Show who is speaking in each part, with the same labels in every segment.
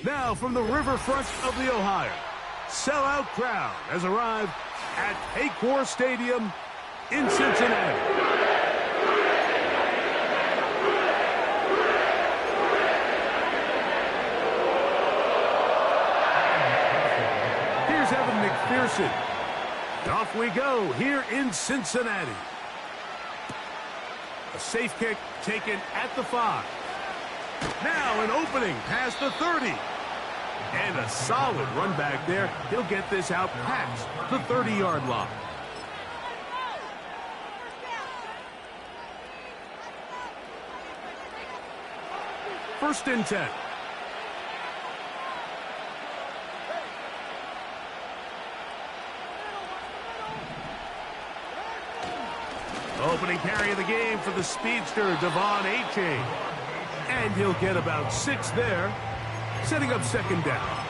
Speaker 1: Now from the riverfront of the Ohio, sellout crowd has arrived at Paycor Stadium in Cincinnati. Here's Evan McPherson. And off we go here in Cincinnati. A safe kick taken at the 5. Now an opening past the 30. And a solid run back there. He'll get this out past the 30-yard line. First and 10. Opening carry of the game for the speedster, Devon A-Chain. And he'll get about 6 there, setting up second down.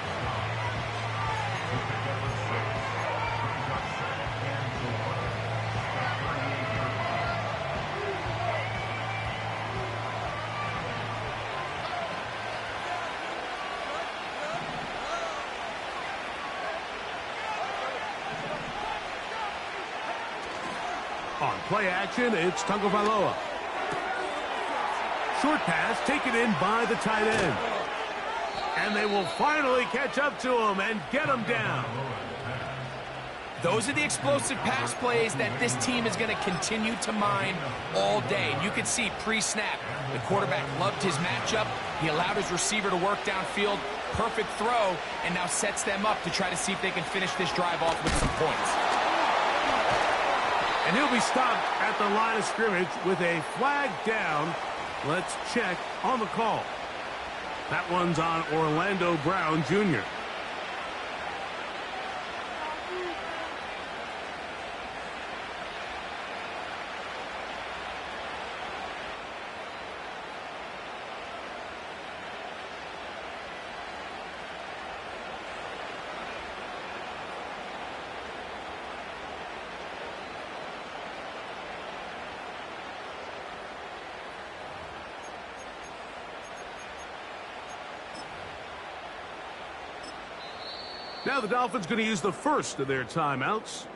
Speaker 1: On play action, it's Tagovailoa. Short pass taken in by the tight end. And they will finally catch up to him and get him down.
Speaker 2: Those are the explosive pass plays that this team is going to continue to mine all day. And you can see pre-snap, the quarterback loved his matchup. He allowed his receiver to work downfield. Perfect throw, and now sets them up to try to see if they can finish this drive off with some points.
Speaker 1: And he'll be stopped at the line of scrimmage with a flag down. Let's check on the call. That one's on Orlando Brown, Jr. Now the Dolphins going to use the first of their timeouts.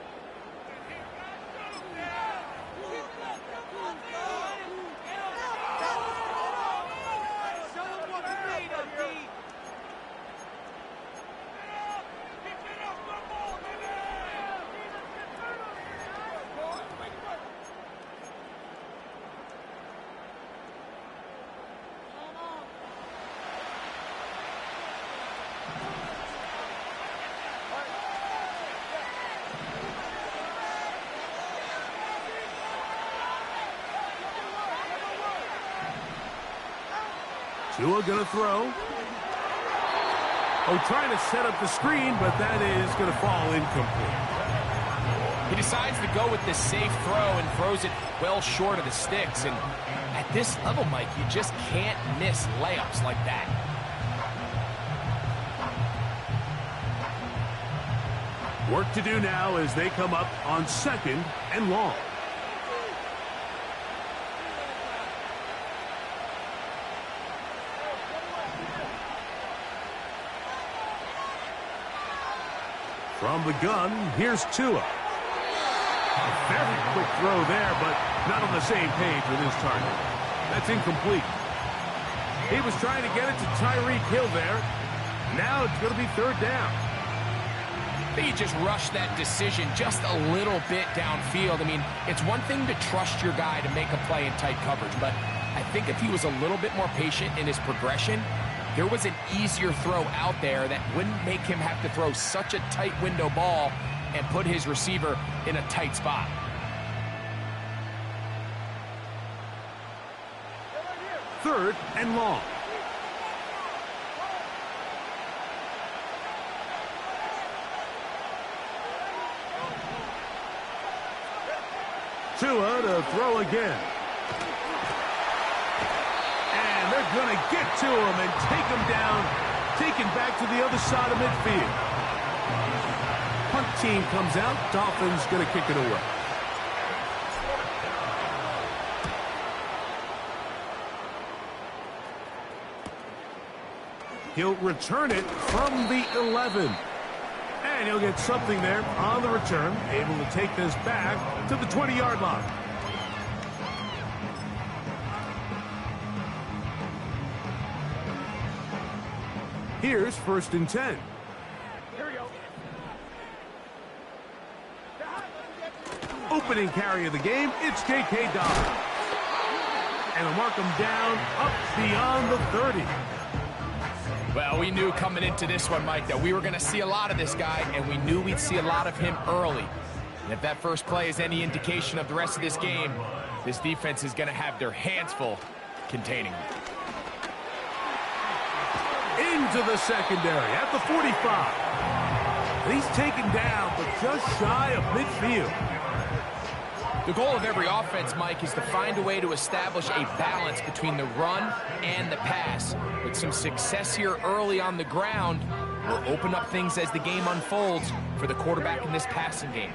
Speaker 1: Tua going to throw. Oh, trying to set up the screen, but that is going to fall incomplete.
Speaker 2: He decides to go with this safe throw and throws it well short of the sticks. And at this level, Mike, you just can't miss layups like that.
Speaker 1: Work to do now as they come up on second and long. From the gun, here's Tua. A very quick throw there, but not on the same page with his target. That's incomplete. He was trying to get it to Tyreek Hill there. Now it's going to be third down.
Speaker 2: I think he just rushed that decision just a little bit downfield. I mean, it's one thing to trust your guy to make a play in tight coverage, but I think if he was a little bit more patient in his progression, there was an easier throw out there that wouldn't make him have to throw such a tight window ball and put his receiver in a tight spot.
Speaker 1: Third and long. Tua to throw again. And they're going to get to him and take him down, taken back to the other side of midfield. Punt team comes out. Dolphins going to kick it away. He'll return it from the 11. And he'll get something there on the return, able to take this back to the 20-yard line. Here's 1st and 10.
Speaker 3: Here we go.
Speaker 1: Opening carry of the game, it's J.K. Dobbins. And he'll mark him down up beyond the 30.
Speaker 2: Well, we knew coming into this one, Mike, that we were going to see a lot of this guy, and we knew we'd see a lot of him early. And if that first play is any indication of the rest of this game, this defense is going to have their hands full containing him.
Speaker 1: Into the secondary at the 45. He's taken down, but just shy of midfield.
Speaker 2: The goal of every offense, Mike, is to find a way to establish a balance between the run and the pass. With some success here early on the ground, will open up things as the game unfolds for the quarterback in this passing game.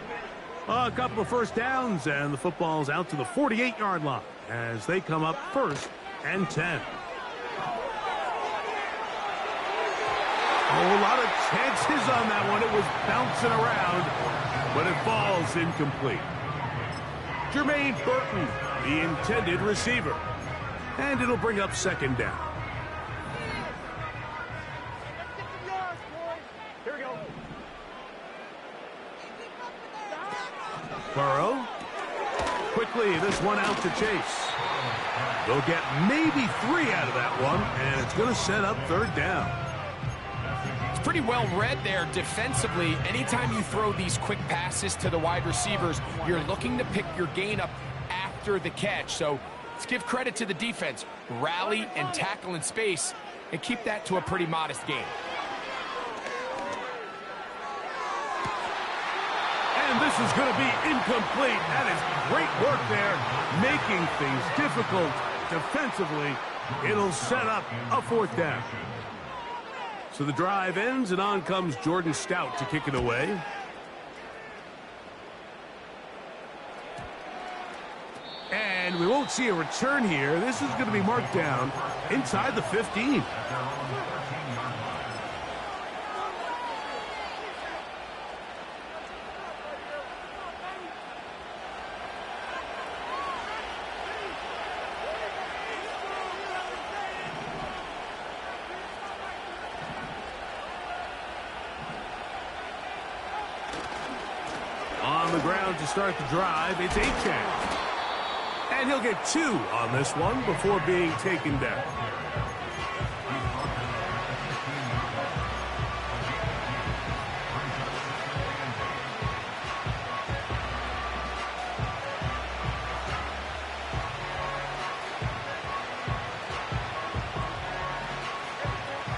Speaker 1: A couple of first downs, and the football's out to the 48-yard line as they come up 1st and 10. Oh, a lot of chances on that one. It was bouncing around, but it falls incomplete. Jermaine Burton, the intended receiver. And it'll bring up 2nd down.
Speaker 3: Here we go.
Speaker 1: Burrow. Quickly, this one out to Chase. They'll get maybe 3 out of that one, and it's going to set up 3rd down.
Speaker 2: It's pretty well read there defensively. Anytime you throw these quick passes to the wide receivers, you're looking to pick your gain up after the catch. So let's give credit to the defense. Rally and tackle in space and keep that to a pretty modest gain.
Speaker 1: And this is going to be incomplete. That is great work there, making things difficult defensively. It'll set up a 4th down. So the drive ends, and on comes Jordan Stout to kick it away. And we won't see a return here. This is going to be marked down inside the 15. On the ground to start the drive, it's Achane. And he'll get 2 on this one before being taken down.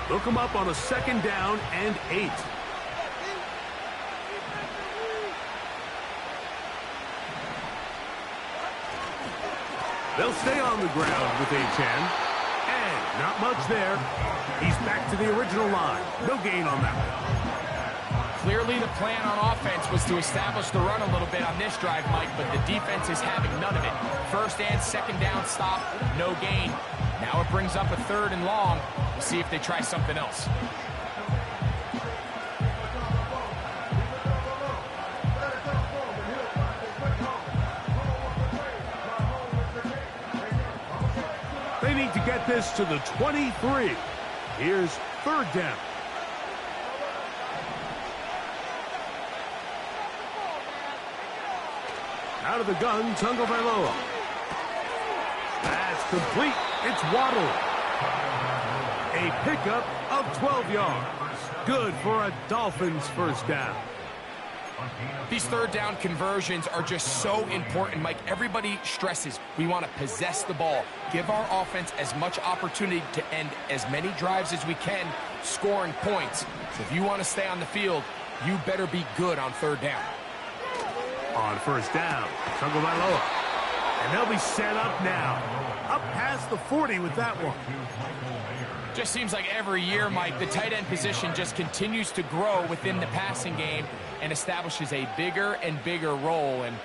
Speaker 1: They'll come up on a 2nd down and 8. They'll stay on the ground with Achane. And not much there. He's back to the original line. No gain on that one.
Speaker 2: Clearly the plan on offense was to establish the run a little bit on this drive, Mike, but the defense is having none of it. 1st and 2nd down stop, no gain. Now it brings up a 3rd and long. We'll see if they try something else.
Speaker 1: They need to get this to the 23. Here's 3rd down. Out of the gun, Tagovailoa. That's complete. It's Waddle. A pickup of 12 yards. Good for a Dolphins 1st down.
Speaker 2: These 3rd down conversions are just so important, Mike. Everybody stresses we want to possess the ball, give our offense as much opportunity to end as many drives as we can, scoring points. So if you want to stay on the field, you better be good on 3rd down.
Speaker 1: On 1st down, Tagovailoa. And they'll be set up now. Up past the 40 with that one.
Speaker 2: Just seems like every year, Mike, the tight end position just continues to grow within the passing game and establishes a bigger and bigger role. And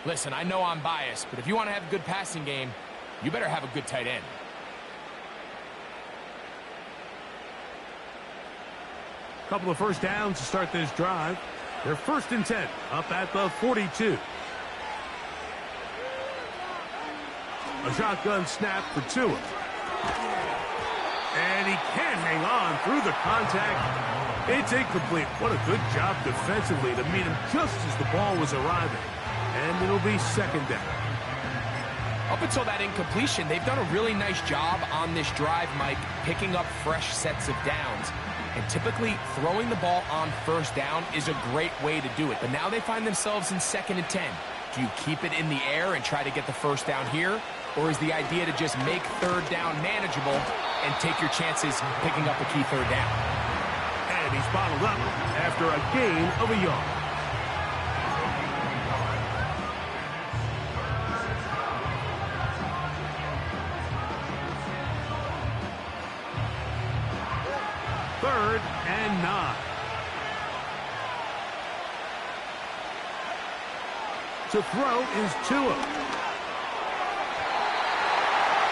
Speaker 2: listen, I know I'm biased, but if you want to have a good passing game, you better have a good tight end.
Speaker 1: Couple of first downs to start this drive. They're 1st and 10, up at the 42. A shotgun snap for Tua. And he can't hang on through the contact. It's incomplete. What a good job defensively to meet him just as the ball was arriving. And it'll be 2nd down.
Speaker 2: Up until that incompletion, they've done a really nice job on this drive, Mike, picking up fresh sets of downs. And typically, throwing the ball on 1st down is a great way to do it. But now they find themselves in 2nd and 10. Do you keep it in the air and try to get the 1st down here? Or is the idea to just make 3rd down manageable and take your chances picking up a key 3rd down?
Speaker 1: And he's bottled up after a gain of a yard. Third and 9. To throw is Tua.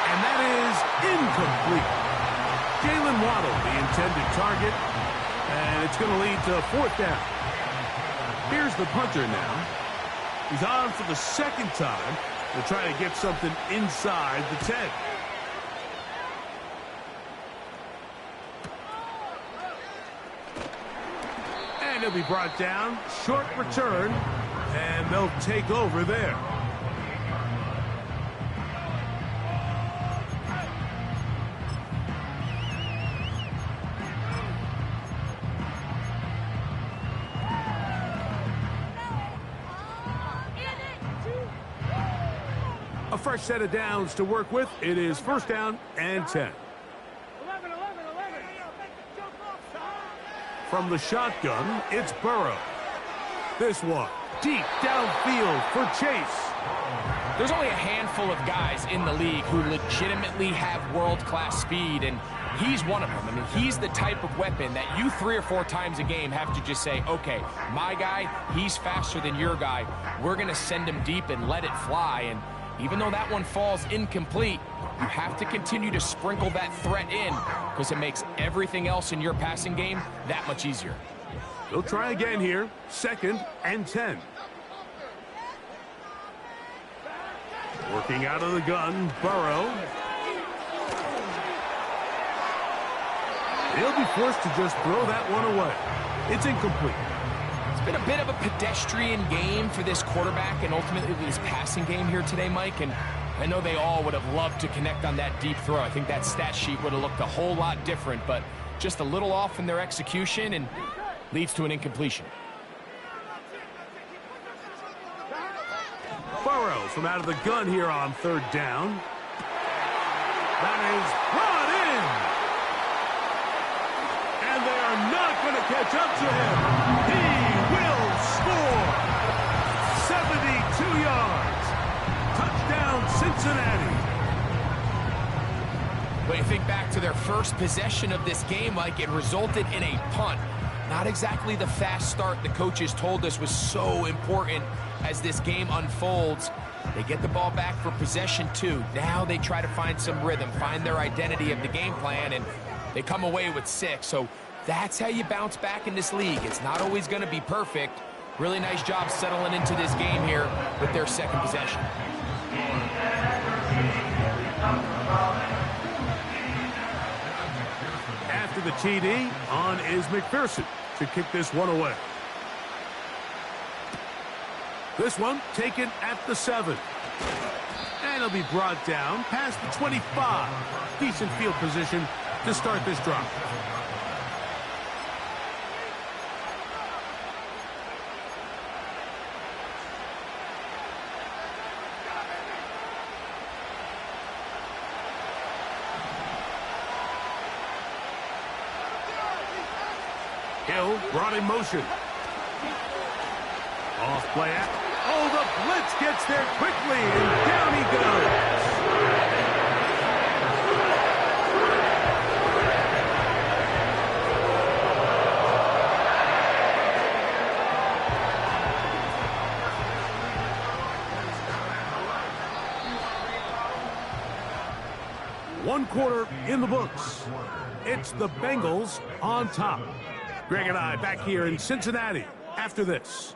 Speaker 1: And that is incomplete. Jalen Waddle, the intended target, and it's going to lead to 4th down. Here's the punter now. He's on for the 2nd time to try to get something inside the 10. And he'll be brought down. Short return, and they'll take over there. A fresh set of downs to work with. It is 1st down and 10.
Speaker 3: 11.
Speaker 1: From the shotgun, it's Burrow. This one, deep downfield for Chase.
Speaker 2: There's only a handful of guys in the league who legitimately have world-class speed, and he's one of them. I mean, he's the type of weapon that you 3 or 4 times a game have to just say, okay, my guy, he's faster than your guy. We're going to send him deep and let it fly. And even though that one falls incomplete, you have to continue to sprinkle that threat in because it makes everything else in your passing game that much easier.
Speaker 1: They'll try again here. 2nd and 10. Working out of the gun, Burrow. He'll be forced to just throw that one away. It's incomplete.
Speaker 2: It's been a bit of a pedestrian game for this quarterback and ultimately his passing game here today, Mike. And I know they all would have loved to connect on that deep throw. I think that stat sheet would have looked a whole lot different, but just a little off in their execution and leads to an incompletion.
Speaker 1: Burrow from out of the gun here on 3rd down. That is brought in. And they are not going to catch up to him. He will score. 72 yards. Touchdown, Cincinnati.
Speaker 2: When you think back to their first possession of this game, Mike, it resulted in a punt. Not exactly the fast start the coaches told us was so important as this game unfolds. They get the ball back for possession 2. Now they try to find some rhythm, find their identity of the game plan, and they come away with 6. So that's how you bounce back in this league. It's not always going to be perfect. Really nice job settling into this game here with their 2nd possession.
Speaker 1: After the TD, on is McPherson to kick this one away. This one taken at the 7. And it'll be brought down past the 25. Decent field position to start this drive. Hill brought in motion. Off play out. Oh, the blitz gets there quickly, and down he goes. One quarter in the books. It's the Bengals on top. Greg and I back here in Cincinnati after this.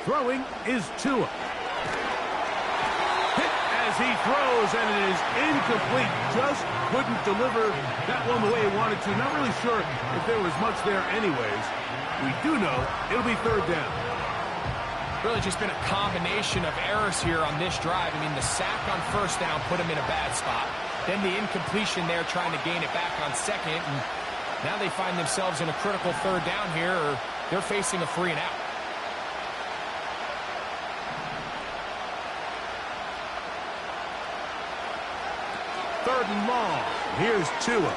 Speaker 1: Throwing is Tua. Hit as he throws, and it is incomplete. Just couldn't deliver that one the way he wanted to. Not really sure if there was much there anyways. We do know it'll be third down.
Speaker 2: Really just been a combination of errors here on this drive. I mean, the sack on first down put him in a bad spot. Then the incompletion there trying to gain it back on second. And now they find themselves in a critical third down here, or they're facing a 3 and out.
Speaker 1: Third and long. Here's Tua.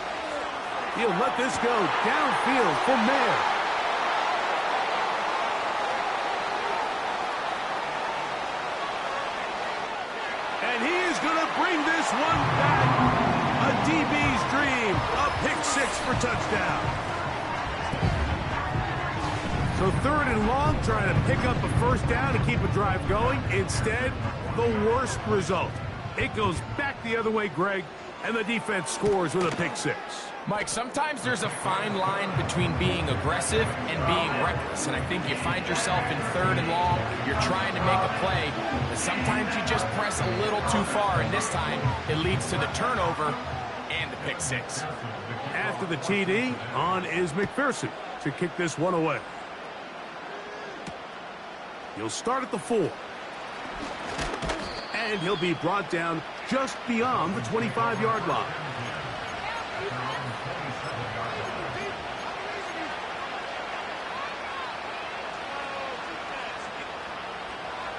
Speaker 1: He'll let this go downfield from there. And he is going to bring this one back. A DB's dream. A pick 6 for touchdown. So third and long, trying to pick up a first down to keep a drive going. Instead, the worst result. It goes back the other way, Greg, and the defense scores with a pick 6.
Speaker 2: Mike, sometimes there's a fine line between being aggressive and being reckless, and I think you find yourself in third and long, you're trying to make a play, but sometimes you just press a little too far, and this time it leads to the turnover and the pick 6.
Speaker 1: After the TD, on is McPherson to kick this one away. He'll start at the 4. And he'll be brought down just beyond the 25-yard line.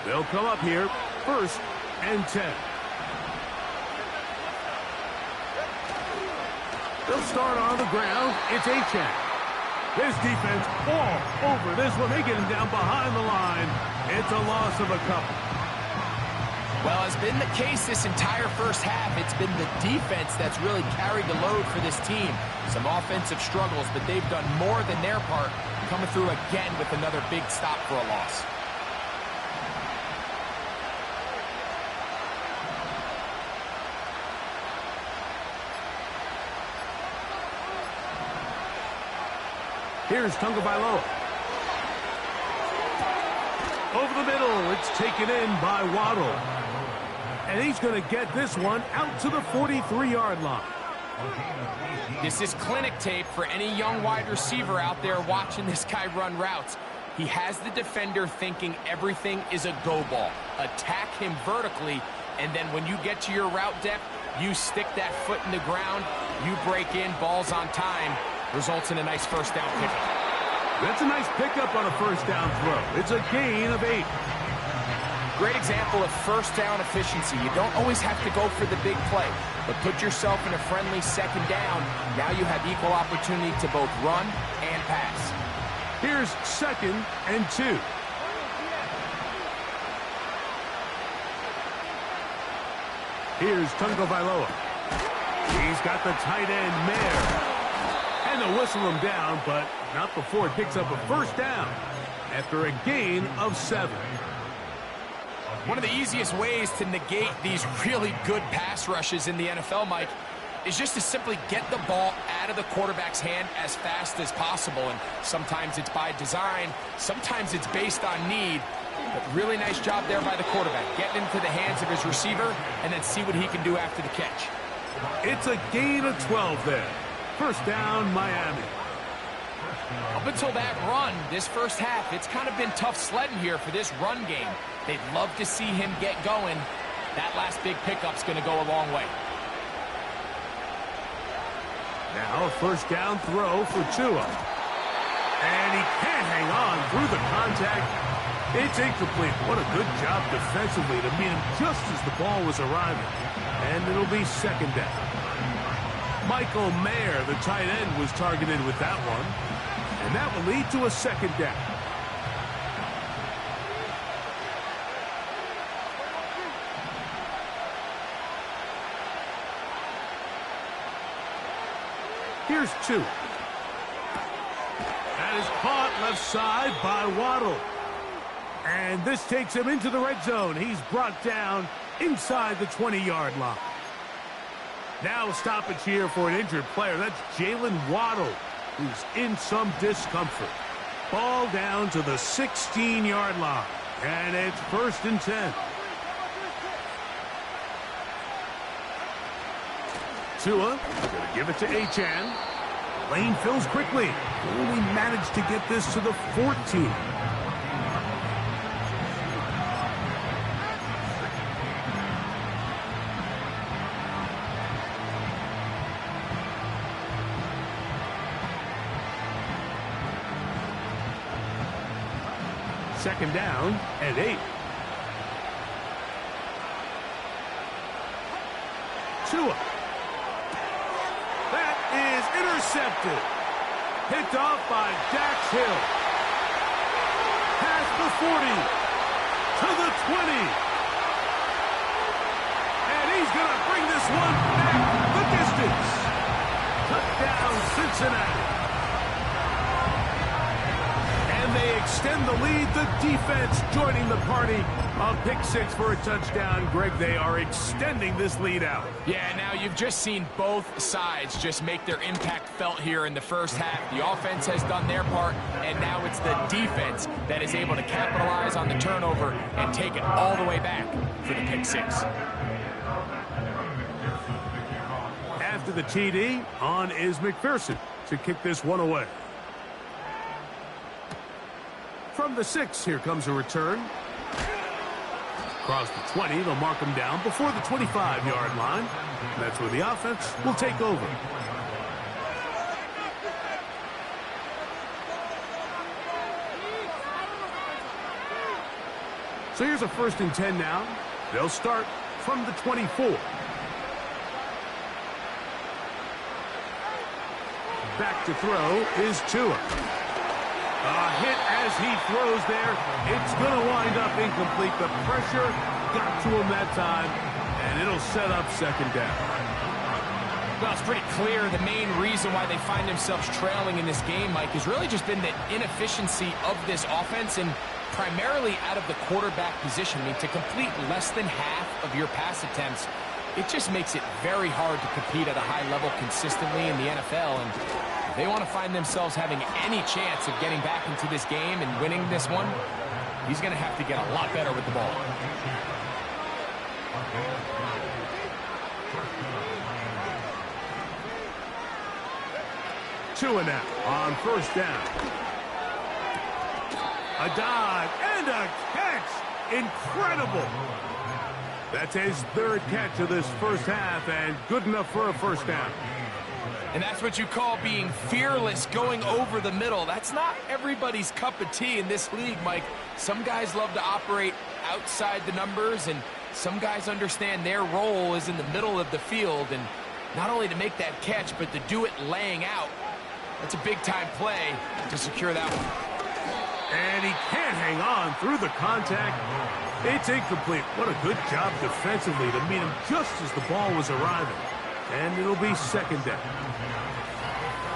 Speaker 1: They'll come up here, 1st and 10. They'll start on the ground. It's Achane. This defense all over this one. They get him down behind the line. It's a loss of a couple.
Speaker 2: Well, as been the case this entire first half, it's been the defense that's really carried the load for this team. Some offensive struggles, but they've done more than their part, coming through again with another big stop for a loss.
Speaker 1: Here's Tagovailoa. Over the middle, it's taken in by Waddle. And he's going to get this one out to the 43-yard line.
Speaker 2: This is clinic tape for any young wide receiver out there watching this guy run routes. He has the defender thinking everything is a go ball. Attack him vertically, and then when you get to your route depth, you stick that foot in the ground, you break in, balls on time, results in a nice first down pickup.
Speaker 1: That's a nice pickup on a first down throw. It's a gain of 8.
Speaker 2: Great example of first down efficiency. You don't always have to go for the big play, but put yourself in a friendly second down. Now you have equal opportunity to both run and pass.
Speaker 1: Here's 2nd and 2. Here's Tagovailoa. He's got the tight end Mayer. And they'll whistle him down, but not before it picks up a first down after a gain of 7.
Speaker 2: One of the easiest ways to negate these really good pass rushes in the NFL, Mike, is just to simply get the ball out of the quarterback's hand as fast as possible. And sometimes it's by design, sometimes it's based on need. But really nice job there by the quarterback, getting into the hands of his receiver and then see what he can do after the catch.
Speaker 1: It's a gain of 12 there. First down, Miami.
Speaker 2: Up until that run, this first half, it's kind of been tough sledding here for this run game. They'd love to see him get going. That last big pickup's going to go a long way.
Speaker 1: Now a first down throw for Tua. And he can't hang on through the contact. It's incomplete. What a good job defensively to meet him just as the ball was arriving. And it'll be second down. Michael Mayer, the tight end, was targeted with that one. And that will lead to a second down. Here's two. That is caught left side by Waddle. And this takes him into the red zone. He's brought down inside the 20-yard line. Now a stoppage here for an injured player. That's Jalen Waddle, who's in some discomfort. Ball down to the 16-yard line. And it's 1st and 10. Tua going to give it to Achane. Lane fills quickly. Only managed to get this to the 14. Second down and 8. Tua. That is intercepted. Picked off by Dax Hill. Past the 40. To the 20. And he's going to bring this one back the distance. Touchdown, Cincinnati. And they extend the lead. The defense joining the party. A pick six for a touchdown. Greg, they are extending this lead out.
Speaker 2: Yeah, now you've just seen both sides just make their impact felt here in the first half. The offense has done their part, and now it's the defense that is able to capitalize on the turnover and take it all the way back for the pick six.
Speaker 1: After the TD, on is McPherson to kick this one away. From the 6, here comes a return. Across the 20, they'll mark him down before the 25-yard line. That's where the offense will take over. So here's a 1st and 10 now. They'll start from the 24. Back to throw is Tua. A hit as he throws there. It's going to wind up incomplete. The pressure got to him that time, and it'll set up second down.
Speaker 2: Well, it's pretty clear the main reason why they find themselves trailing in this game, Mike, has really just been the inefficiency of this offense and primarily out of the quarterback position. I mean, to complete less than half of your pass attempts, it just makes it very hard to compete at a high level consistently in the NFL. And if they want to find themselves having any chance of getting back into this game and winning this one, he's going to have to get a lot better with the ball.
Speaker 1: Tua now on 1st down. A dive and a catch. Incredible. That's his 3rd catch of this first half, and good enough for a 1st down.
Speaker 2: And that's what you call being fearless, going over the middle. That's not everybody's cup of tea in this league, Mike. Some guys love to operate outside the numbers, and some guys understand their role is in the middle of the field, and not only to make that catch, but to do it laying out. That's a big-time play to secure that one.
Speaker 1: And he can't hang on through the contact. It's incomplete. What a good job defensively to meet him just as the ball was arriving. And it'll be second down.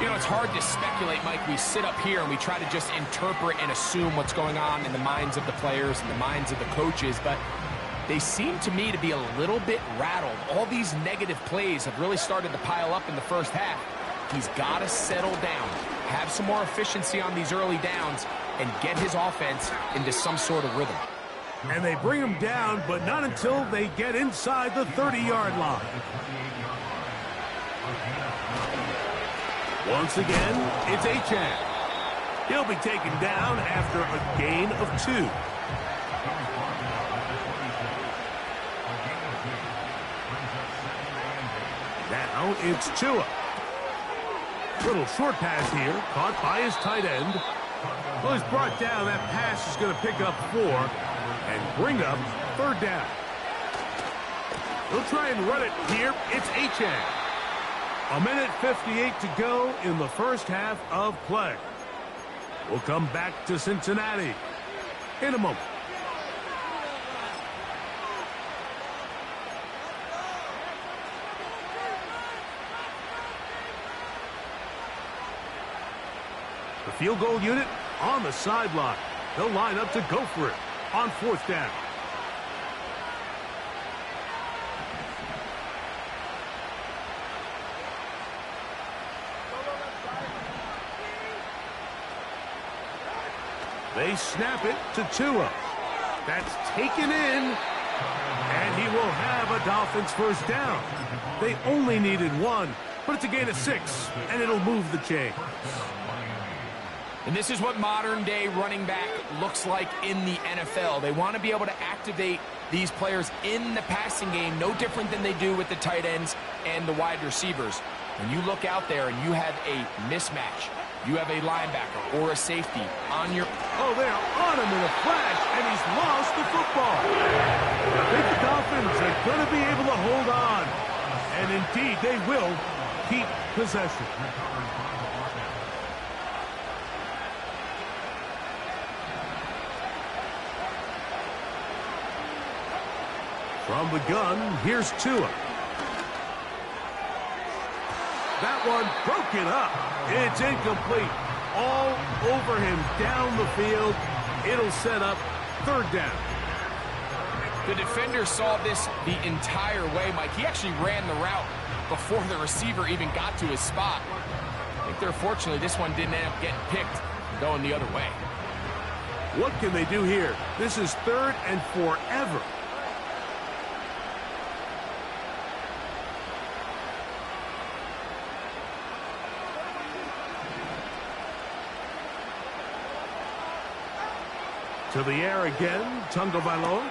Speaker 2: You know, it's hard to speculate, Mike. We sit up here and we try to just interpret and assume what's going on in the minds of the players and the minds of the coaches, but they seem to me to be a little bit rattled. All these negative plays have really started to pile up in the first half. He's got to settle down, have some more efficiency on these early downs, and get his offense into some sort of rhythm.
Speaker 1: And they bring him down, but not until they get inside the 30-yard line. Once again, it's Achane. He'll be taken down after a gain of 2. Now it's Tua. Little short pass here, caught by his tight end. Well, he's brought down. That pass is going to pick up 4 and bring up third down. He'll try and run it here. It's Achane. 1:58 to go in the first half of play. We'll come back to Cincinnati in a moment. The field goal unit on the sideline. They'll line up to go for it on fourth down. They snap it to Tua. That's taken in, and he will have a Dolphins first down. They only needed 1, but it's a gain of 6, and it'll move the chains.
Speaker 2: And this is what modern-day running back looks like in the NFL. They want to be able to activate these players in the passing game, no different than they do with the tight ends and the wide receivers. When you look out there and you have a mismatch, you have a linebacker or a safety on your...
Speaker 1: Oh, they're on him in a flash, and he's lost the football. I think the Dolphins are going to be able to hold on. And indeed, they will keep possession. From the gun, here's Tua. That one broken up. It's incomplete. All over him down the field. It'll set up third down.
Speaker 2: The defender saw this the entire way, Mike. He actually ran the route before the receiver even got to his spot. I think fortunately this one didn't end up getting picked and going the other way.
Speaker 1: What can they do here? This is third and forever. To the air again, Tagovailoa.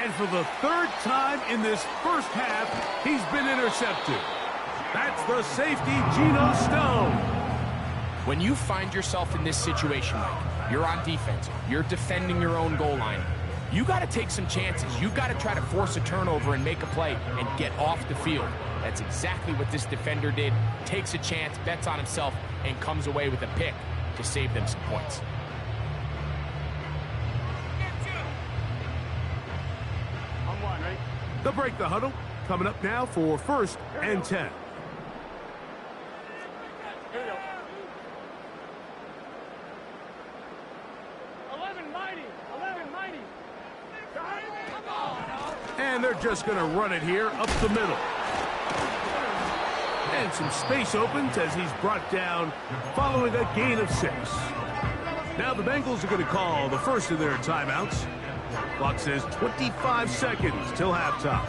Speaker 1: And for the third time in this first half, he's been intercepted. That's the safety, Geno Stone.
Speaker 2: When you find yourself in this situation, Mike, you're on defense, you're defending your own goal line, you got to take some chances. You got to try to force a turnover and make a play and get off the field. That's exactly what this defender did. Takes a chance, bets on himself, and comes away with a pick to save them some points.
Speaker 1: They'll break the huddle. Coming up now for first and 10. And they're just going to run it here up the middle. And some space opens as he's brought down following a gain of 6. Now the Bengals are going to call the first of their timeouts. Clock says 25 seconds till halftime.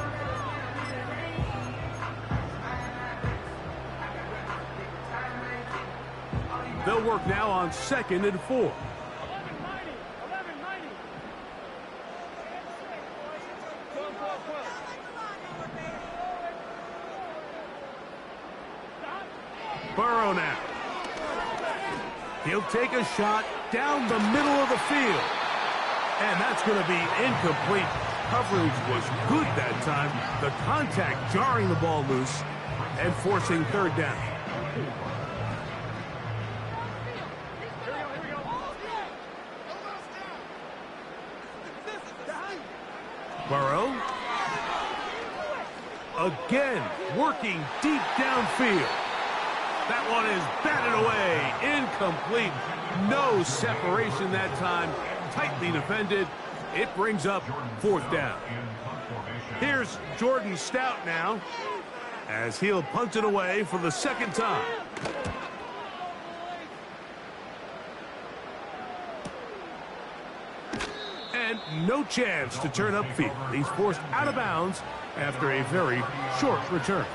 Speaker 1: They'll work now on 2nd and 4. Burrow now. He'll take a shot down the middle of the field. And that's going to be incomplete. Coverage was good that time. The contact jarring the ball loose and forcing third down. Burrow. Again, working deep downfield. That one is batted away. Incomplete. No separation that time. Tightly defended. It brings up fourth down. Here's Jordan Stout now as he'll punt it away for the second time. And no chance to turn upfield. He's forced out of bounds after a very short return.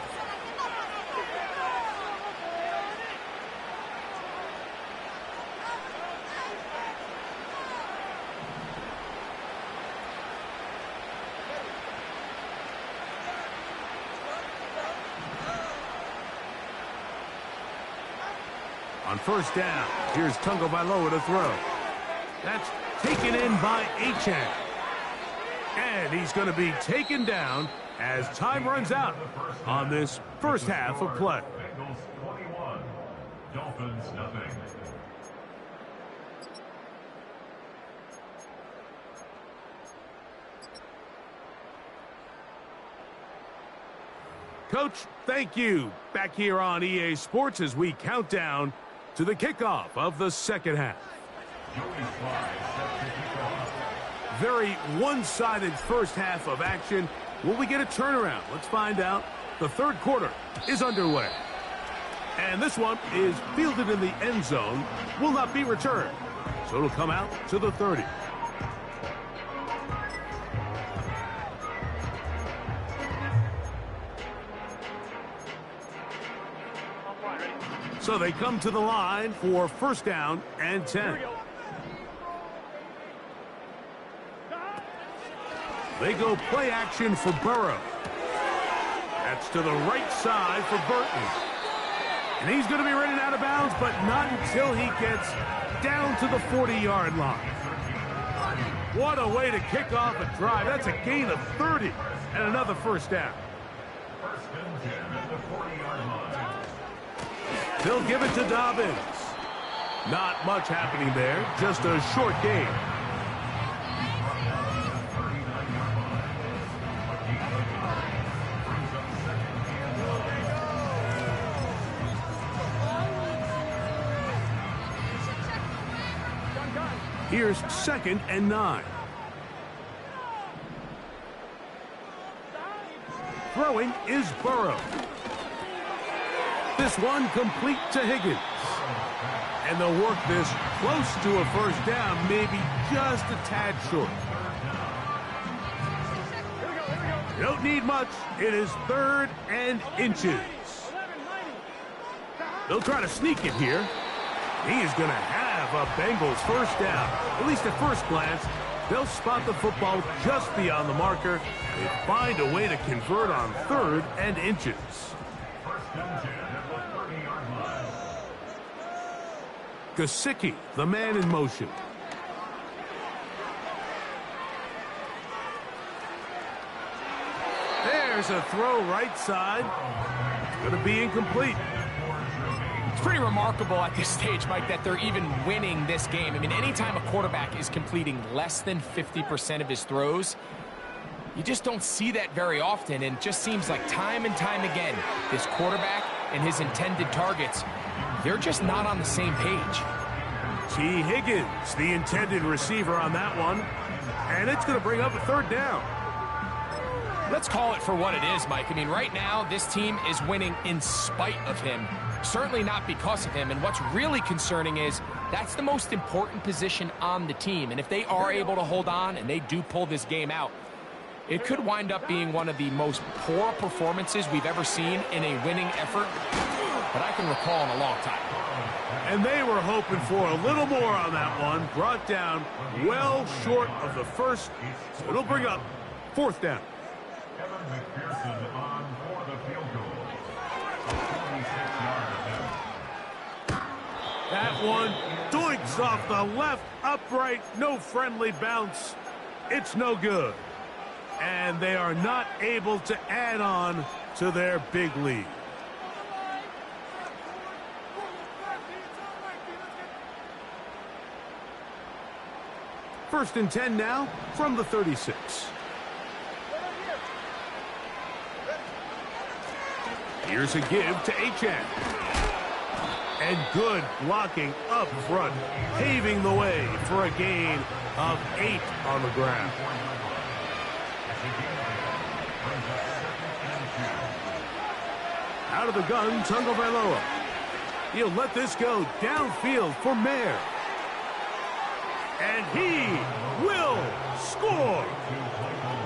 Speaker 1: On first down, here's Tagovailoa to throw. That's taken in by Achane. And he's going to be taken down as time runs out on this first half of play.
Speaker 4: Bengals 21, Dolphins nothing.
Speaker 1: Coach, thank you. Back here on EA Sports as we count down to the kickoff of the second half. Very one-sided first half of action. Will we get a turnaround? Let's find out. The third quarter is underway. And this one is fielded in the end zone. Will not be returned. So it'll come out to the 30. So they come to the line for first down and 10. They go play action for Burrow. That's to the right side for Burton. And he's going to be running out of bounds, but not until he gets down to the 40-yard line. What a way to kick off a drive. That's a gain of 30 and another first down.
Speaker 4: First and 10 at the 40-yard line.
Speaker 1: They'll give it to Dobbins. Not much happening there, just a short gain. Here's second and 9. Throwing is Burrow. This one complete to Higgins. And they'll work this close to a first down, maybe just a tad short. Don't need much. It is third and inches. They'll try to sneak it here. He is going to have a Bengals first down. At least at first glance, they'll spot the football just beyond the marker. They find a way to convert on third and inches.
Speaker 4: First and 10 at the 30-yard line.
Speaker 1: Gesicki, the man in motion. There's a throw right side. Going to be incomplete.
Speaker 2: It's pretty remarkable at this stage, Mike, that they're even winning this game. I mean, anytime a quarterback is completing less than 50% of his throws, you just don't see that very often, and it just seems like time and time again, this quarterback and his intended targets, they're just not on the same page.
Speaker 1: T. Higgins, the intended receiver on that one, and it's going to bring up a third down.
Speaker 2: Let's call it for what it is, Mike. I mean, right now, this team is winning in spite of him, certainly not because of him. And what's really concerning is that's the most important position on the team. And if they are able to hold on and they do pull this game out, it could wind up being one of the most poor performances we've ever seen in a winning effort that I can recall in a long time.
Speaker 1: And they were hoping for a little more on that one. Brought down well short of the first. So it'll bring up fourth down.
Speaker 4: Kevin McPherson on for the field goal. 26-yard attempt.
Speaker 1: That one doinks off the left upright. No friendly bounce. It's no good. And they are not able to add on to their big lead. First and 10 now from the 36. Here's a give to Achane. And good blocking up front, paving the way for a gain of 8 on the ground. Out of the gun, Tagovailoa. He'll let this go downfield for Mayer. And he will score.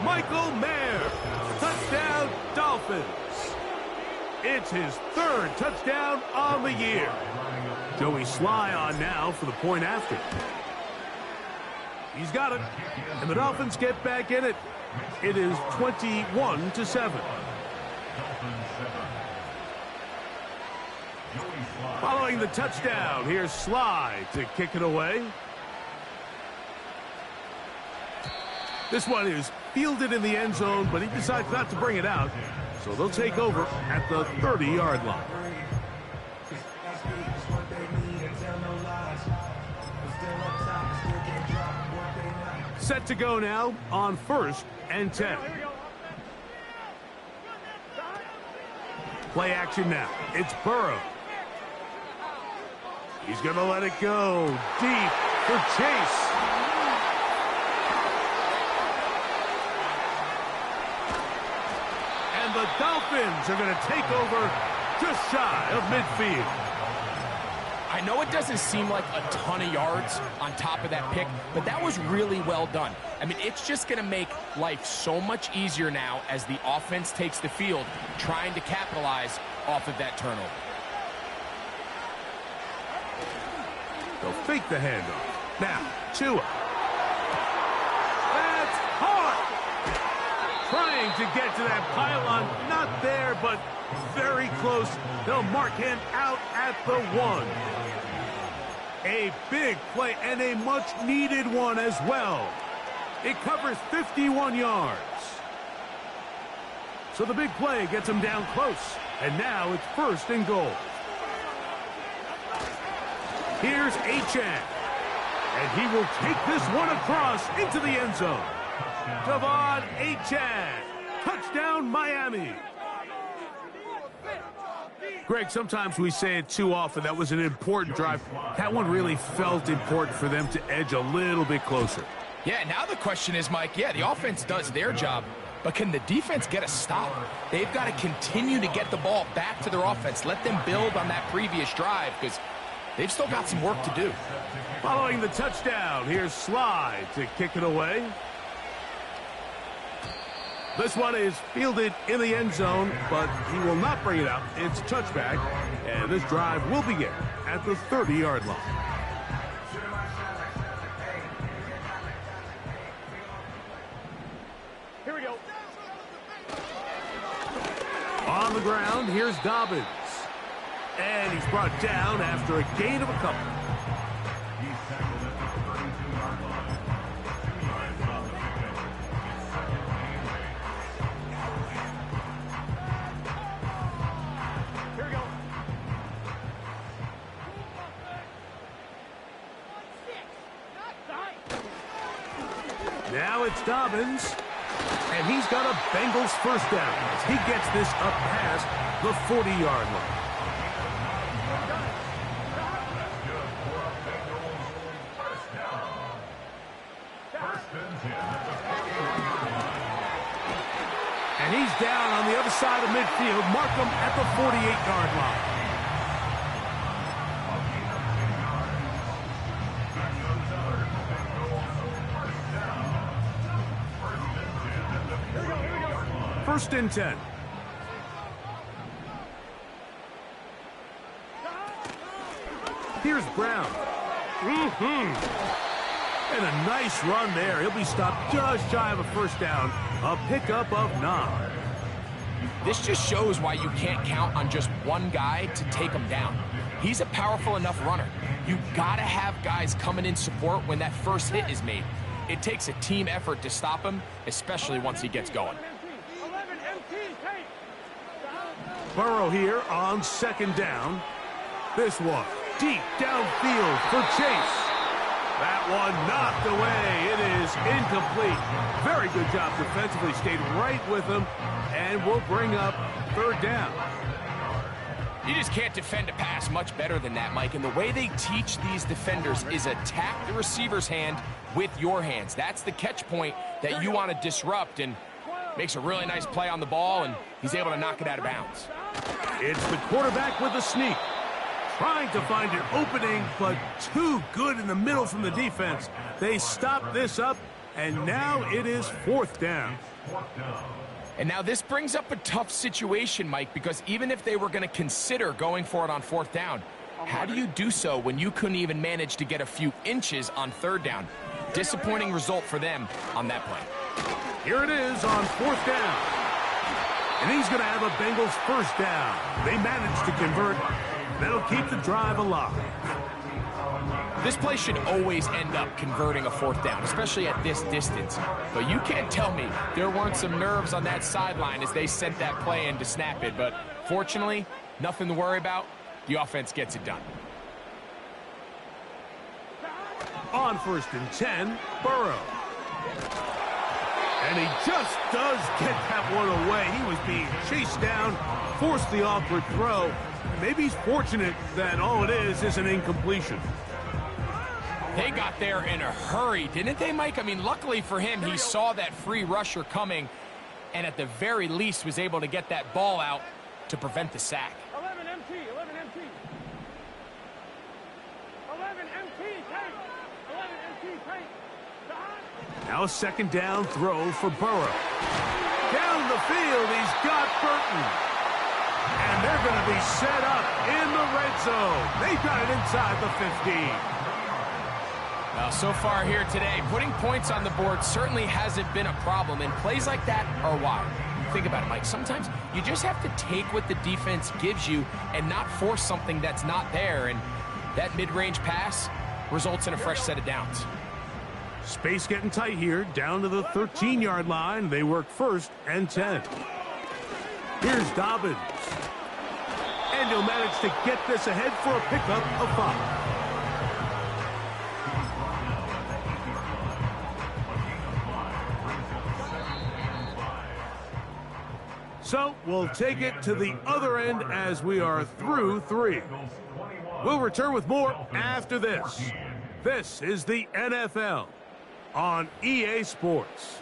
Speaker 1: Michael Mayer, touchdown Dolphins. It's his third touchdown on the year. Joey Sly on now for the point after. He's got it, and the Dolphins get back in it. It is 21-7. Following Following the touchdown, here's Slide to kick it away. This one is fielded in the end zone, but he decides not to bring it out. So they'll take over at the 30-yard line. Set to go now on 1st and 10. Play action now. It's Burrow. He's going to let it go deep for Chase. And the Dolphins are going to take over just shy of midfield.
Speaker 2: I know it doesn't seem like a ton of yards on top of that pick, but that was really well done. I mean, it's just going to make life so much easier now as the offense takes the field, trying to capitalize off of that turnover.
Speaker 1: They'll fake the handoff. Now, Tua. That's hard. Trying to get to that pylon. Not there, but very close. They'll mark him out at the 1. A big play and a much-needed one as well. It covers 51 yards. So the big play gets him down close. And now it's 1st and goal. Here's Achane. And he will take this one across into the end zone. Devon Achane. Touchdown, Miami. Greg, sometimes we say it too often. That was an important drive. That one really felt important for them to edge a little bit closer.
Speaker 2: Yeah, now the question is, Mike, yeah, the offense does their job, but can the defense get a stop? They've got to continue to get the ball back to their offense. Let them build on that previous drive because they've still got some work to do.
Speaker 1: Following the touchdown, here's Slide to kick it away. This one is fielded in the end zone, but he will not bring it out. It's a touchback, and this drive will begin at the 30-yard line.
Speaker 3: Here we go.
Speaker 1: On the ground, here's Dobbins. And he's brought down after a gain of a couple. Now it's Dobbins, and he's got a Bengals first down as he gets this up past the 40-yard line. And he's down on the other side of midfield. Mark him at the 48-yard line. First and 10. Here's Brown. And a nice run there. He'll be stopped just shy of a first down. A pickup of 9.
Speaker 2: This just shows why you can't count on just one guy to take him down. He's a powerful enough runner. You gotta have guys coming in support when that first hit is made. It takes a team effort to stop him, especially once he gets going.
Speaker 1: Burrow here on second down. This one deep downfield for Chase. That one knocked away. It is incomplete. Very good job defensively. Stayed right with him and will bring up 3rd down.
Speaker 2: You just can't defend a pass much better than that, Mike. And the way they teach these defenders is attack the receiver's hand with your hands. That's the catch point that you want to disrupt, and makes a really nice play on the ball, and he's able to knock it out of bounds.
Speaker 1: It's the quarterback with the sneak. Trying to find an opening, but too good in the middle from the defense. They stop this up, and now it is 4th down.
Speaker 2: And now this brings up a tough situation, Mike, because even if they were going to consider going for it on 4th down, how do you do so when you couldn't even manage to get a few inches on 3rd down? Disappointing result for them on that play.
Speaker 1: Here it is on 4th down. And he's going to have a Bengals first down. They managed to convert That'll keep the drive alive.
Speaker 2: This play should always end up converting a fourth down, especially at this distance. But you can't tell me there weren't some nerves on that sideline as they sent that play in to snap it. But fortunately, nothing to worry about. The offense gets it done.
Speaker 1: On 1st and 10, Burrow. And he just does get that one away. He was being chased down, forced the awkward throw. Maybe he's fortunate that all it is an incompletion.
Speaker 2: They got there in a hurry, didn't they, Mike? I mean, luckily for him, he saw that free rusher coming and at the very least was able to get that ball out to prevent the sack.
Speaker 3: 11 MT, 11 MT. 11 MT, tank. 11 MT, tank.
Speaker 1: Now a 2nd down throw for Burrow. Down the field, he's got Burton. And they're going to be set up in the red zone. They've got it inside the 15.
Speaker 2: Well, so far here today, putting points on the board certainly hasn't been a problem, and plays like that are why. Think about it, Mike. Sometimes you just have to take what the defense gives you and not force something that's not there, and that mid-range pass results in a fresh set of downs.
Speaker 1: Space getting tight here, down to the 13-yard line. They work 1st and 10. Here's Dobbins. And he'll manage to get this ahead for a pickup of 5. So we'll take it to the other end as we are through 3. We'll return with more after this. This is the NFL on EA Sports.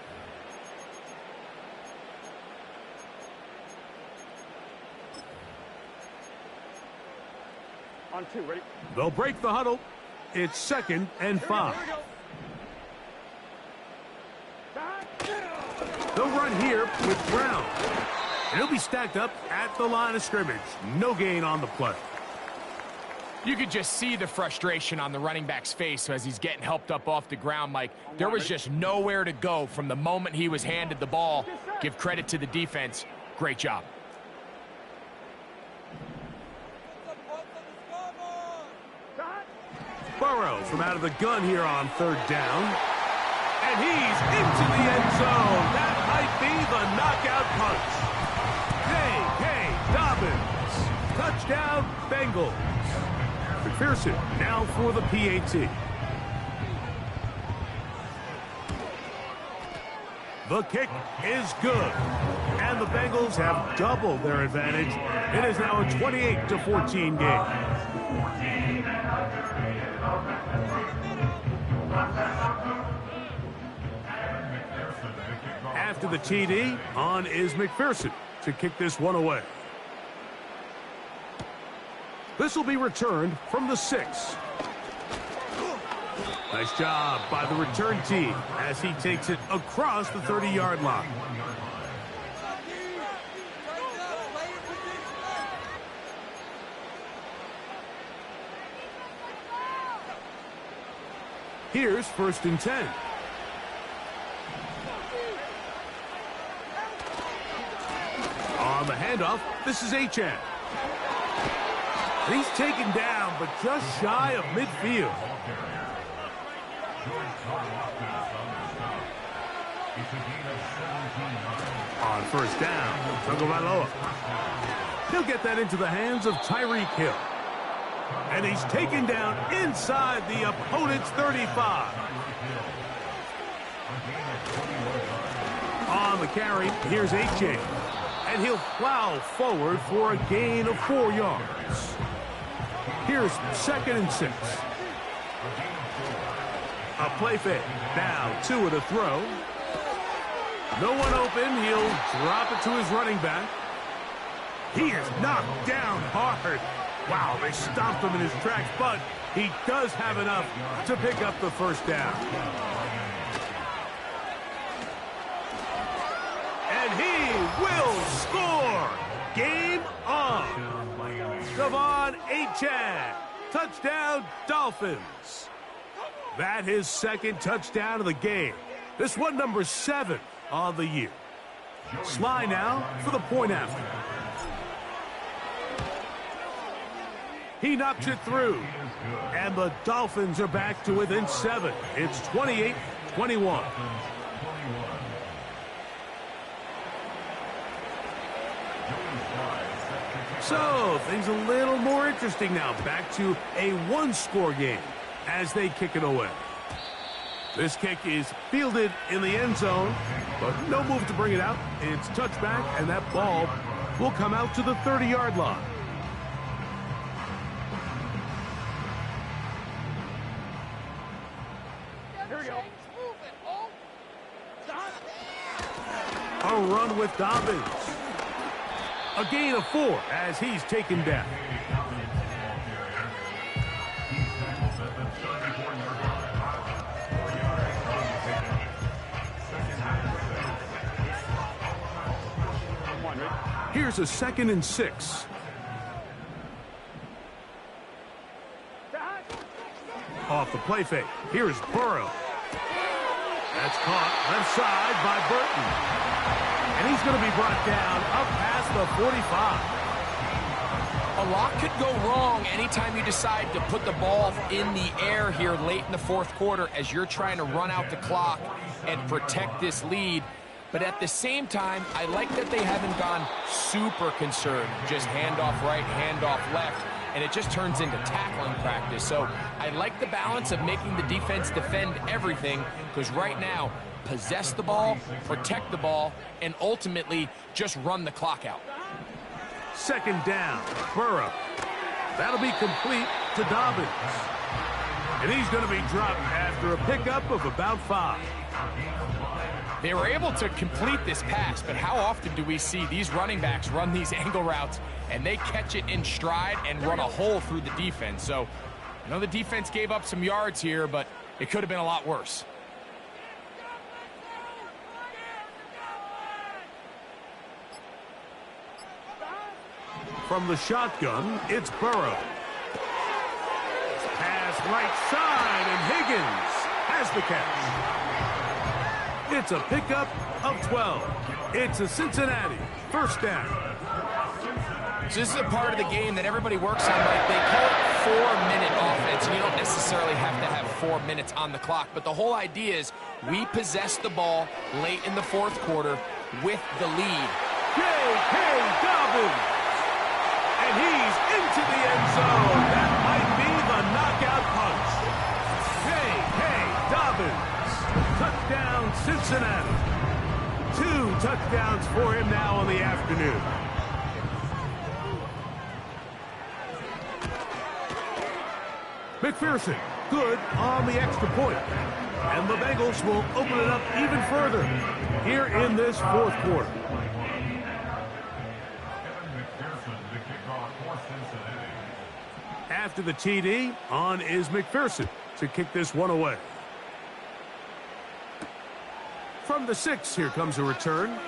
Speaker 3: On 2, ready?
Speaker 1: They'll break the huddle. It's 2nd and 5.
Speaker 3: Here we go.
Speaker 1: They'll run here with Brown. And he'll be stacked up at the line of scrimmage. No gain on the play.
Speaker 2: You could just see the frustration on the running back's face as he's getting helped up off the ground, Mike. There was just nowhere to go from the moment he was handed the ball. Give credit to the defense. Great job.
Speaker 1: Burrow from out of the gun here on 3rd down. And he's into the end zone. That might be the knockout punch. J.K. Dobbins. Touchdown, Bengals. McPherson now for the PAT. The kick is good. And the Bengals have doubled their advantage. It is now a 28-14 game. After the TD, on is McPherson to kick this one away. This will be returned from the 6. Nice job by the return team as he takes it across the 30-yard line. Here's 1st and 10. On the handoff, this is Achane. He's taken down, but just shy of midfield. On 1st down, Tagovailoa. He'll get that into the hands of Tyreek Hill. And he's taken down inside the opponent's 35. On the carry, here's Achane. And he'll plow forward for a gain of 4 yards. Here's 2nd and 6. A play fake. Now 2 to throw. No one open. He'll drop it to his running back. He is knocked down hard. Wow, they stomped him in his tracks, but he does have enough to pick up the 1st down. And he will score. Game on. Devon Achane. Touchdown, Dolphins. That his 2nd touchdown of the game. This one number 7 on the year. Sly now for the point after. He knocks it through. And the Dolphins are back to within 7. It's 28-21. So, things a little more interesting now. Back to a one-score game as they kick it away. This kick is fielded in the end zone, but no move to bring it out. It's touchback, and that ball will come out to the 30-yard line.
Speaker 3: Here we go.
Speaker 1: A run with Dobbins. A gain of 4 as he's taken down. Here's a 2nd and 6. Off the play fake. Here's Burrow. That's caught left side by Burton. And he's going to be brought down up past the 45.
Speaker 2: A lot could go wrong anytime you decide to put the ball in the air here late in the fourth quarter as you're trying to run out the clock and protect this lead. But at the same time, I like that they haven't gone super concerned. Just handoff right, handoff left, and it just turns into tackling practice. So I like the balance of making the defense defend everything, because right now, possess the ball, protect the ball, and ultimately just run the clock out.
Speaker 1: 2nd down, Burrow. That'll be complete to Dobbins. And he's going to be dropped after a pickup of about 5.
Speaker 2: They were able to complete this pass, but how often do we see these running backs run these angle routes and they catch it in stride and run a hole through the defense? So, I know the defense gave up some yards here, but it could have been a lot worse.
Speaker 1: From the shotgun, it's Burrow. Pass right side, and Higgins has the catch. It's a pickup of 12. It's a Cincinnati 1st down.
Speaker 2: So this is a part of the game that everybody works on, right? They call it 4-minute offense, and you don't necessarily have to have 4 minutes on the clock. But the whole idea is we possess the ball late in the fourth quarter with the lead.
Speaker 1: J.K. Dobbins. And he's into the end zone. That might be the knockout punch. J.K. Dobbins. Touchdown, Cincinnati. 2 touchdowns for him now on the afternoon. McPherson, good on the extra point. And the Bengals will open it up even further here in this fourth quarter. After the TD, on is McPherson to kick this one away. From the 6, here comes a return.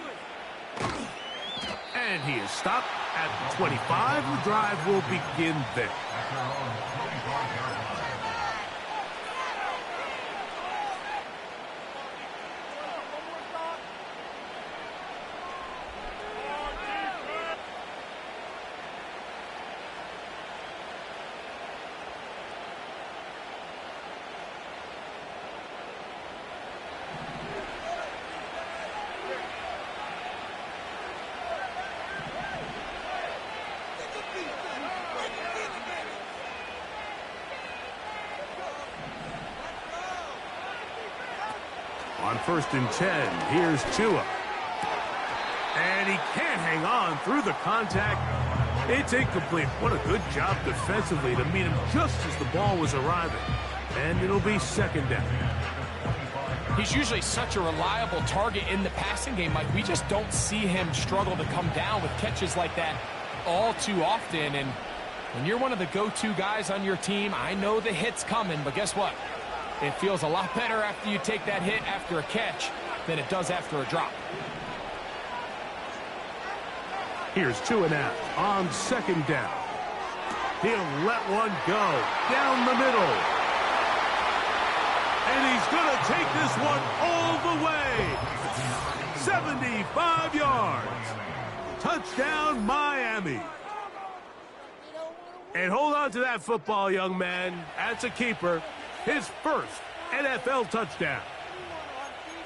Speaker 1: And he is stopped at the 25. The drive will begin there. On 1st and 10, here's Tua. And he can't hang on through the contact. It's incomplete. What a good job defensively to meet him just as the ball was arriving. And it'll be 2nd down.
Speaker 2: He's usually such a reliable target in the passing game, Mike. We just don't see him struggle to come down with catches like that all too often. And when you're one of the go-to guys on your team, I know the hit's coming, but guess what? It feels a lot better after you take that hit after a catch than it does after a drop.
Speaker 1: Here's Tua now on 2nd down. He'll let one go down the middle. And he's going to take this one all the way. 75 yards. Touchdown, Miami. And hold on to that football, young man. That's a keeper. His first NFL touchdown.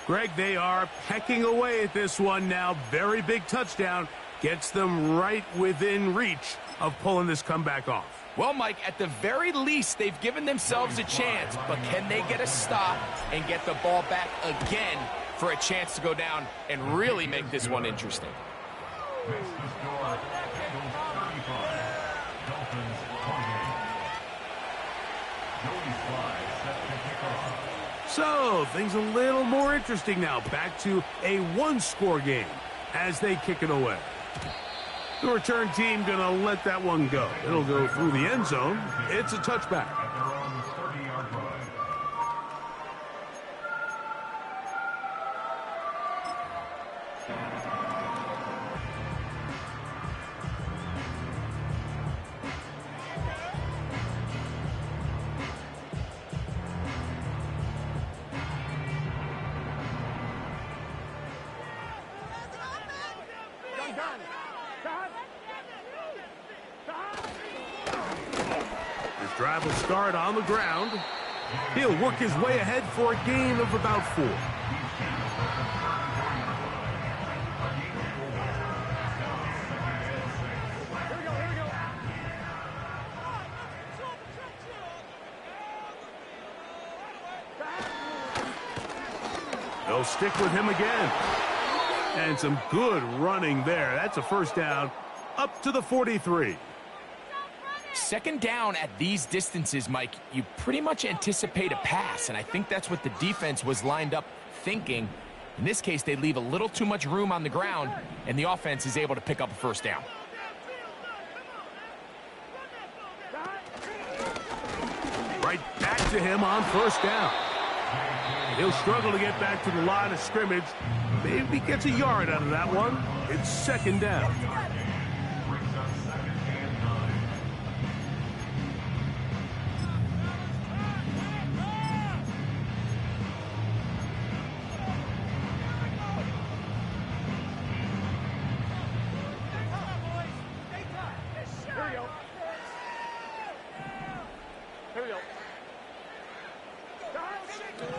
Speaker 1: Greg, they are pecking away at this one now. Very big touchdown. Gets them right within reach of pulling this comeback off.
Speaker 2: Well, Mike, at the very least, they've given themselves a chance. But can they get a stop and get the ball back again for a chance to go down and really make this one interesting?
Speaker 1: So, things a little more interesting now. Back to a one-score game as they kick it away. The return team going to let that one go. It'll go through the end zone. It's a touchback. His drive will start on the ground. He'll work his way ahead for a gain of about 4. They'll stick with him again. And some good running there. That's a first down up to the 43.
Speaker 2: Second down at these distances, Mike, you pretty much anticipate a pass, and I think that's what the defense was lined up thinking. In this case, they leave a little too much room on the ground, and the offense is able to pick up a first down.
Speaker 1: Right back to him on first down. He'll struggle to get back to the line of scrimmage. Maybe gets a yard out of that one. It's second down.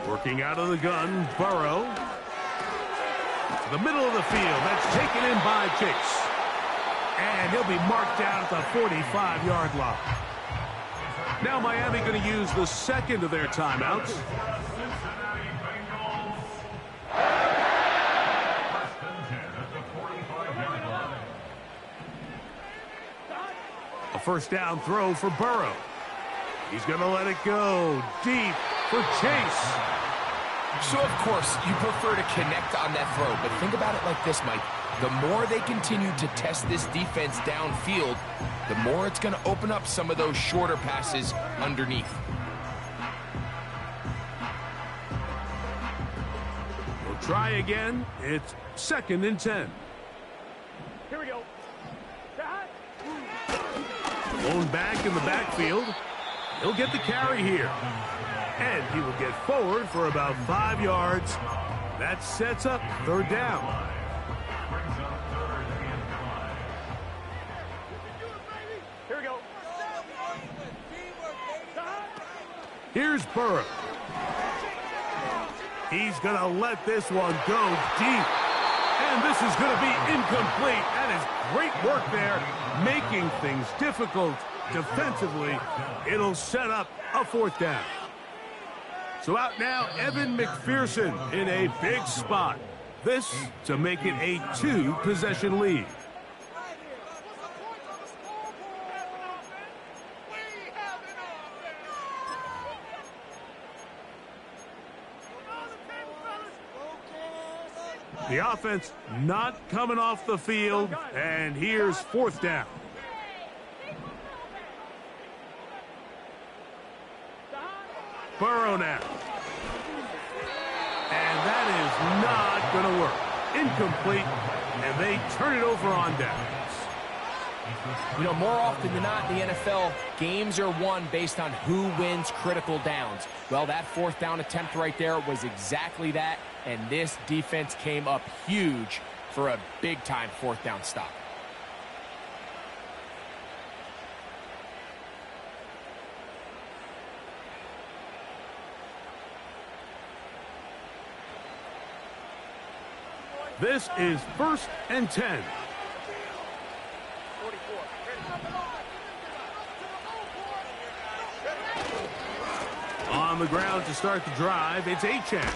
Speaker 1: Working out of the gun, Burrow. To the middle of the field. That's taken in by Chase. And he'll be marked down at the 45-yard line. Now Miami going to use the second of their timeouts. A first down throw for Burrow. He's going to let it go deep for Chase.
Speaker 2: So, of course, you prefer to connect on that throw, but think about it like this, Mike. The more they continue to test this defense downfield, the more it's going to open up some of those shorter passes underneath.
Speaker 1: We'll try again. It's second and 10.
Speaker 3: Here we go.
Speaker 1: Lone back in the backfield. He'll get the carry here. And he will get forward for about 5 yards. That sets up third down.
Speaker 3: Here we go.
Speaker 1: Here's Burrow. He's going to let this one go deep. And this is going to be incomplete. That is great work there, making things difficult defensively. It'll set up a fourth down. So out now, Evan McPherson in a big spot. This to make it a 2-possession lead. The offense not coming off the field, and here's fourth down. Burrow now. And that is not going to work. Incomplete, and they turn it over on downs.
Speaker 2: You know, more often than not in the NFL, games are won based on who wins critical downs. Well, that fourth down attempt right there was exactly that, and this defense came up huge for a big-time fourth down stop.
Speaker 1: This is 1st and 10. On the ground to start the drive, it's Achane.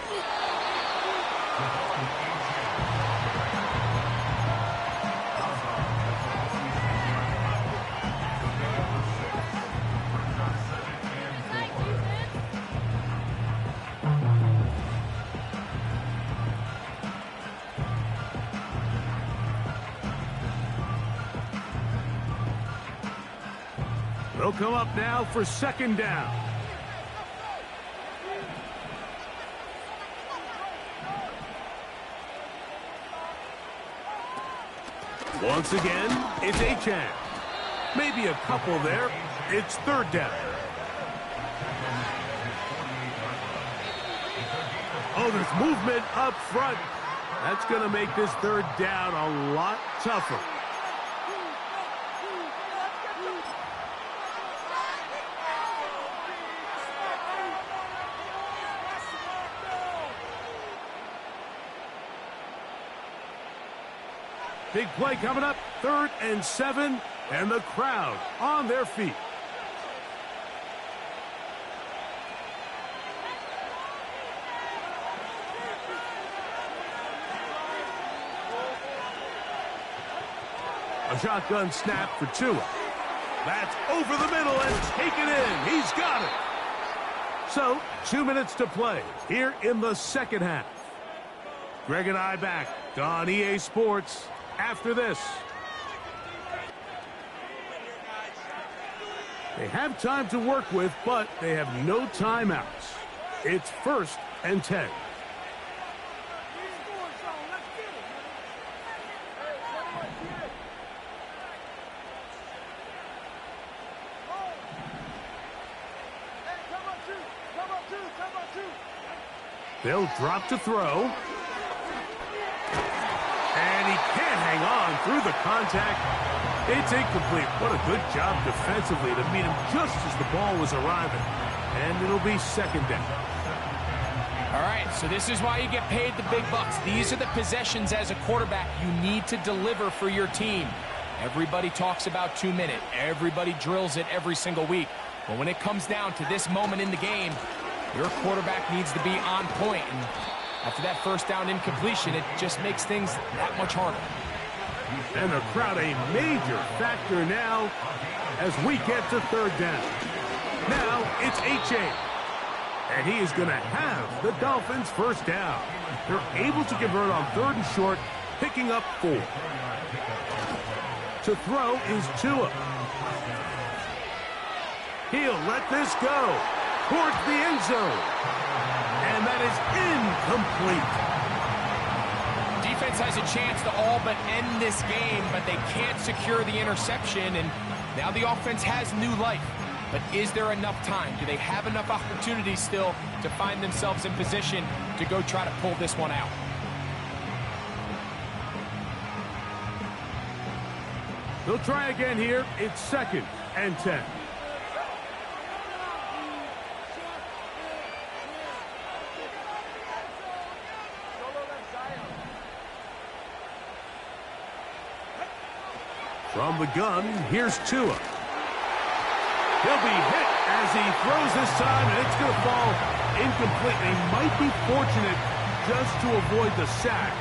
Speaker 1: They'll come up now for 2nd down. Once again, it's Achane. Maybe a couple there. It's 3rd down. Oh, there's movement up front. That's going to make this 3rd down a lot tougher. Big play coming up, 3rd and 7, and the crowd on their feet. A shotgun snap for Tua. That's over the middle and taken in. He's got it. So, 2 minutes to play here in the 2nd half. Greg and I back on EA Sports after this. They have time to work with, but they have no timeouts. It's 1st and 10. They'll drop to throw. And he can't hang on through the contact. It's incomplete. What a good job defensively to meet him just as the ball was arriving. And it'll be 2nd down.
Speaker 2: All right, so this is why you get paid the big bucks. These are the possessions as a quarterback you need to deliver for your team. Everybody talks about 2 minute. Everybody drills it every single week. But when it comes down to this moment in the game, your quarterback needs to be on point. And after that 1st down incompletion, it just makes things that much harder.
Speaker 1: And the crowd a major factor now as we get to 3rd down. Now it's Achane. And he is going to have the Dolphins' 1st down. They're able to convert on 3rd and short, picking up 4. To throw is Tua. He'll let this go towards the end zone. And that is incomplete.
Speaker 2: Defense has a chance to all but end this game, but they can't secure the interception, and now the offense has new life. But is there enough time? Do they have enough opportunities still to find themselves in position to go try to pull this one out?
Speaker 1: They'll try again here. It's 2nd and 10. From the gun, here's Tua. He'll be hit as he throws this time, and it's going to fall incomplete. They might be fortunate just to avoid the sack,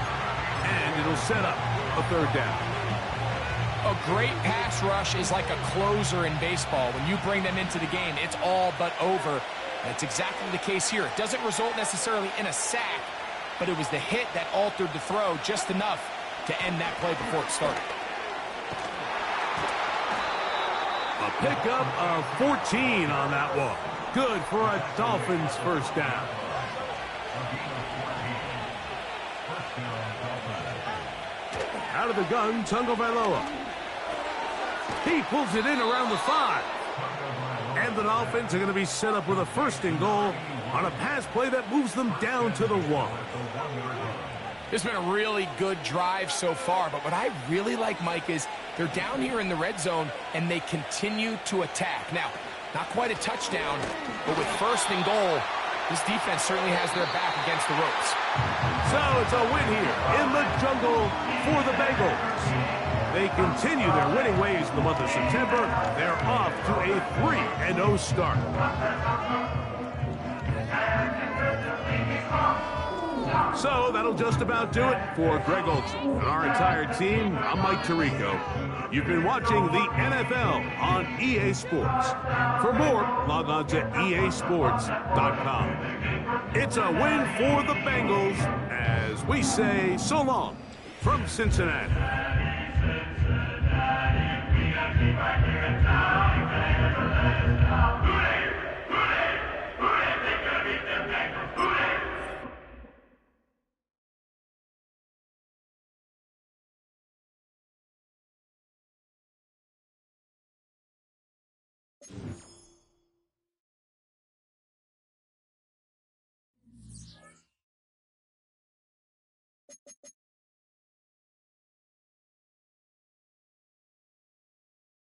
Speaker 1: and it'll set up a 3rd down.
Speaker 2: A great pass rush is like a closer in baseball. When you bring them into the game, it's all but over. And it's exactly the case here. It doesn't result necessarily in a sack, but it was the hit that altered the throw just enough to end that play before it started.
Speaker 1: A pickup of 14 on that one. Good for a Dolphins 1st down. Out of the gun, Tagovailoa. He pulls it in around the 5. And the Dolphins are going to be set up with a 1st and goal on a pass play that moves them down to the 1.
Speaker 2: This has been a really good drive so far, but what I really like, Mike, is they're down here in the red zone, and they continue to attack. Now, not quite a touchdown, but with 1st and goal, This defense certainly has their back against the ropes.
Speaker 1: So it's a win here in the jungle for the Bengals. They continue their winning ways in the month of September. They're off to a 3-0 start. So that'll just about do it for Greg Olson and our entire team. I'm Mike Tirico. You've been watching the NFL on EA Sports. For more, log on to easports.com. It's a win for the Bengals as we say so long from Cincinnati.